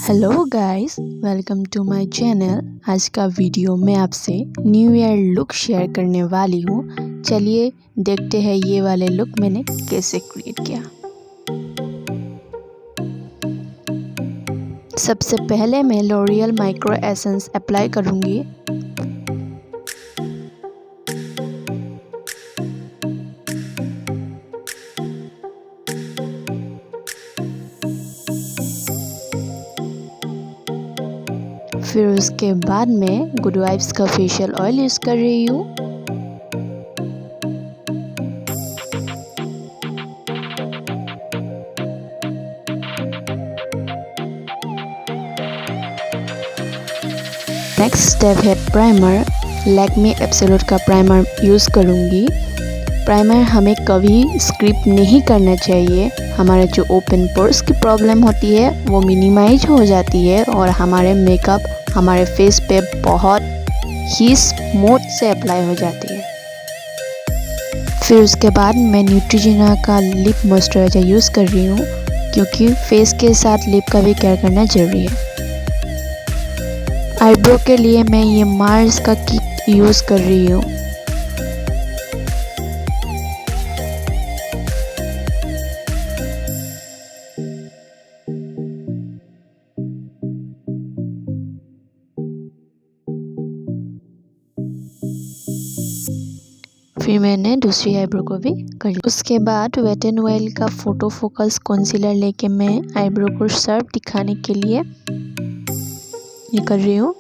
Hello guys, welcome to my channel. आज का video में आपसे न्यू ईयर लुक शेयर करने वाली हूँ। चलिए देखते हैं ये वाले लुक मैंने कैसे क्रिएट किया। सबसे पहले मैं लॉरियल माइक्रो एसेंस अप्लाई करूँगी। फिर उसके बाद मैं गुड वाइब्स का फेशियल ऑयल यूज़ कर रही हूँ। नेक्स्ट स्टेप है प्राइमर। लैक्मे एब्सोल्यूट का प्राइमर यूज़ करूँगी। प्राइमर हमें कभी स्क्रिप नहीं करना चाहिए। हमारे जो ओपन पोर्स की प्रॉब्लम होती है वो मिनिमाइज हो जाती है और हमारे मेकअप हमारे फेस पे बहुत ही स्मूथ से अप्लाई हो जाती है। फिर उसके बाद मैं न्यूट्रीजिना का लिप मॉइस्चराइजर यूज़ कर रही हूँ, क्योंकि फेस के साथ लिप का भी केयर करना ज़रूरी है। आईब्रो के लिए मैं ये मार्स का किट यूज़ कर रही हूँ। फिर मैंने दूसरी आईब्रो को भी कर लिया। उसके बाद वेट एंड वाइल्ड का फोटो फोकस कंसीलर लेके मैं आईब्रो को शार्प दिखाने के लिए ये कर रही हूँ।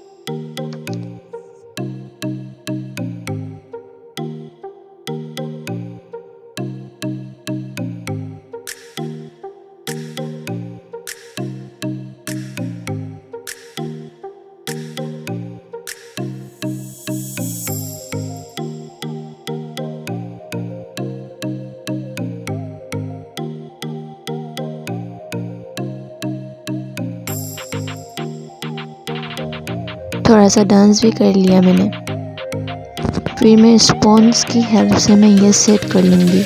थोड़ा सा डांस भी कर लिया मैंने। फिर मैं स्पॉन्ज की हेल्प से मैं ये सेट कर लूँगी।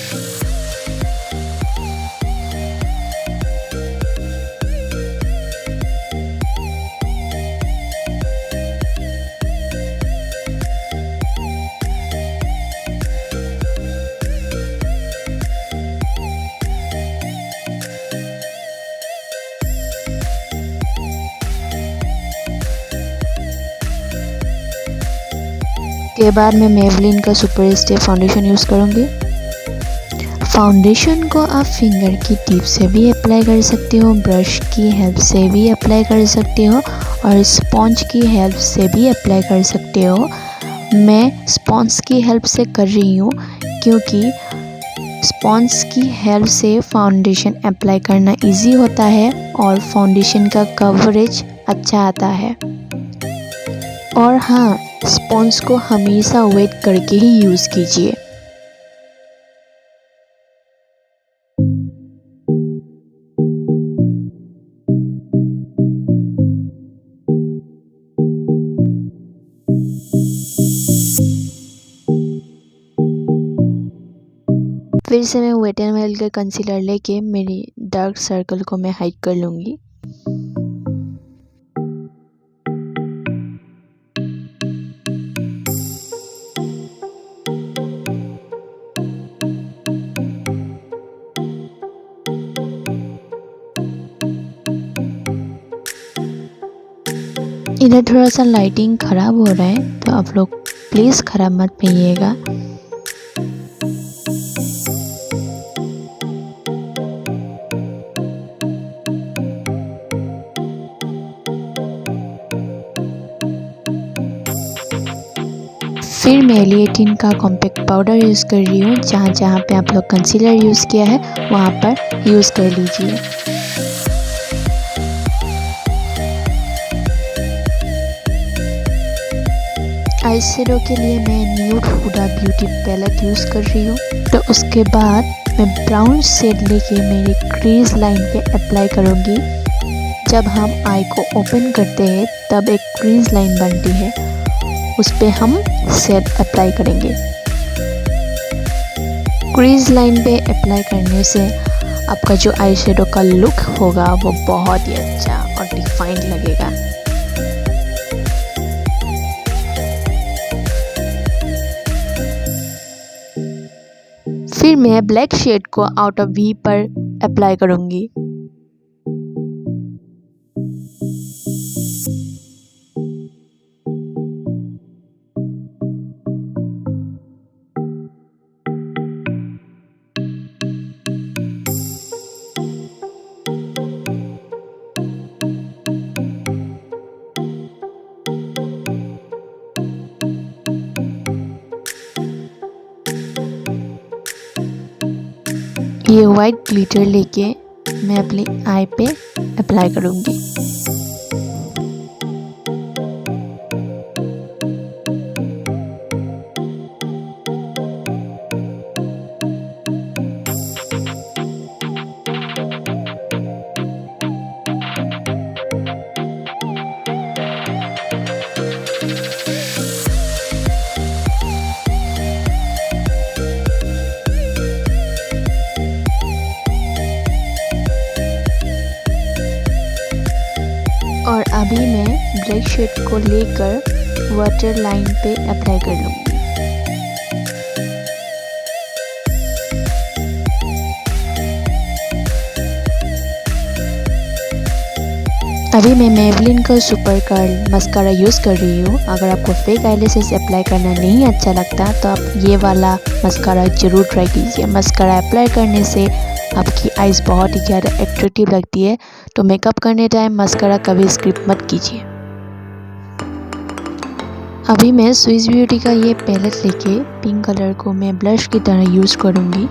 के बाद मैं मेवलिन का सुपर स्टे फाउंडेशन यूज़ करूँगी। फाउंडेशन को आप फिंगर की टिप से भी अप्लाई कर सकते हो, ब्रश की हेल्प से भी अप्लाई कर सकते हो और स्पॉन्ज की हेल्प से भी अप्लाई कर सकते हो। मैं स्पॉन्ज की हेल्प से कर रही हूँ, क्योंकि स्पॉन्ज की हेल्प से फाउंडेशन अप्लाई करना इजी होता है और फाउंडेशन का कवरेज अच्छा आता है। और हाँ, स्पॉन्ज को हमेशा वेट करके ही यूज़ कीजिए। फिर से मैं वेट एंड वाइल्ड का कंसीलर लेके मेरी डार्क सर्कल को मैं हाइड कर लूँगी। इधर थोड़ा सा लाइटिंग ख़राब हो रहा है, तो आप लोग प्लीज़ ख़राब मत पाइएगा। फिर मैं एलिएटिन का कॉम्पैक्ट पाउडर यूज़ कर रही हूँ। जहाँ जहाँ पे आप लोग कंसीलर यूज़ किया है वहाँ पर यूज़ कर लीजिए। आई शेडो के लिए मैं nude Huda Beauty palette use कर रही हूँ। तो उसके बाद मैं ब्राउन शेड लेके मेरी क्रीज लाइन पे अप्लाई करूँगी। जब हम आई को ओपन करते हैं तब एक क्रीज लाइन बनती है, उस पे हम शेड अप्लाई करेंगे। क्रीज लाइन पे अप्लाई करने से आपका जो आई शेडो का लुक होगा वो बहुत ही अच्छा और फाइन लगेगा। फिर मैं ब्लैक शेड को आउट ऑफ वी पर अप्लाई करूंगी। ये वाइट ग्लिटर लेके मैं अपनी आई पे अप्लाई करूंगी। और अभी मैं ब्लैक शेड को लेकर वाटर लाइन पे अप्लाई कर लूँगी। अभी मैं मेबलिन का सुपर कर्ल मस्कारा यूज़ कर रही हूँ। अगर आपको फेक आईलैशेस अप्लाई करना नहीं अच्छा लगता तो आप ये वाला मस्कारा ज़रूर ट्राई कीजिए। मस्कारा अप्लाई करने से आपकी आइज़ बहुत ही ज़्यादा एट्रैक्टिव लगती है, तो मेकअप करने टाइम मस्कारा कभी स्किप मत कीजिए। अभी मैं स्विस ब्यूटी का ये पैलेट लेके पिंक कलर को मैं ब्लश की तरह यूज़ करूँगी।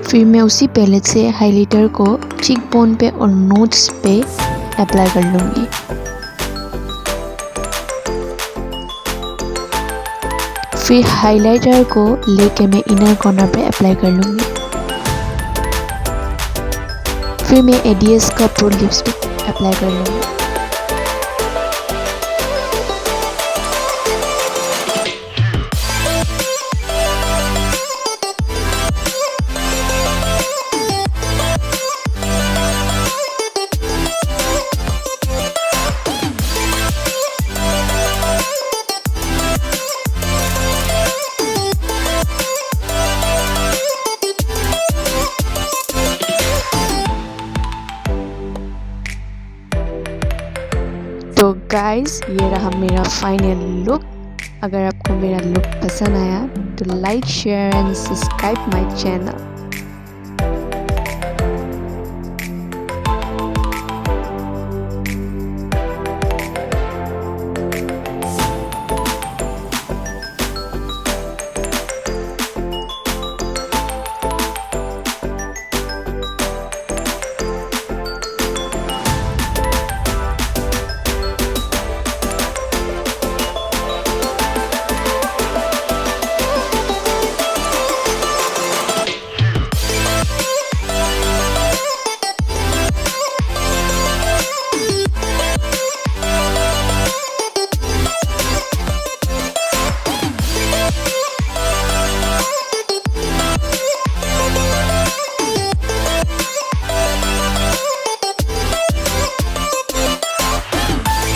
फिर मैं उसी पैलेट से हाइलाइटर को चीक बोन पे और नोट्स पे अप्लाई कर लूँगी। फिर हाइलाइटर को लेके मैं इनर कॉर्नर पे अप्लाई कर लूँगी। फिर मैं एडीएस का प्रो लिपस्टिक अप्लाई कर लूँगी। तो गाइस ये रहा मेरा फाइनल लुक। अगर आपको मेरा लुक पसंद आया तो like share and subscribe my channel.